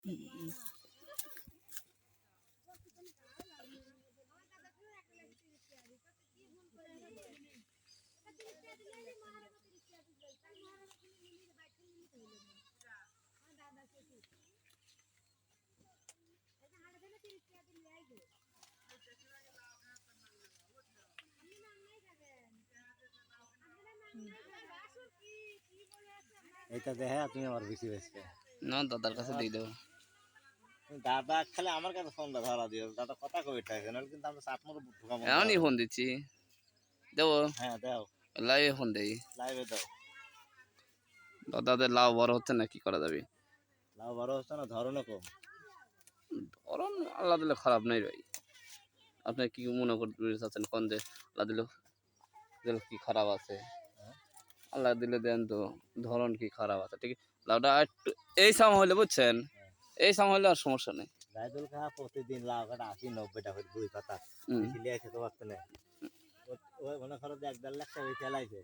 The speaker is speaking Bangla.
এটা দেখে তুমি আমার বেশি বেশি না দাদার কাছে দিয়ে দেবো। দাদা খালি আমার কাছে ফোনটা ধরা দিও, দাদা কথা কই থাকে না, কিন্তু আমরা সাত মতো ঢুকাবো। এমনই ফোন দিচ্ছি, দেবো। হ্যাঁ দাও, লাইভে ফোন দেই। লাইভে দাও। দাদাদের লাভ বড় হচ্ছে না, কি করা যাবে? লাভ বড় হচ্ছে না, ধরনও কম। ধরন আল্লাহ দিলে খারাপ নাই ভাই। আপনি কি মনে করতে চাচ্ছেন কোন যে আল্লাহ দিলে কি খারাপ আছে? আল্লাহ দিলে দেন তো, ধরন কি খারাপ আছে? ঠিক লাউটা একটু এই সাম হইলে বুঝছেন, এই সাম হইলে আর সমস্যা নেই। রাইদুল খা প্রতিদিন লাউ কাটা 80-90 টাকা করে 2 পাতা লিয়ে খেতে পারতে না। ওই মনে করো যে 1-1.5 লাখ টাকা ফেলাইছে।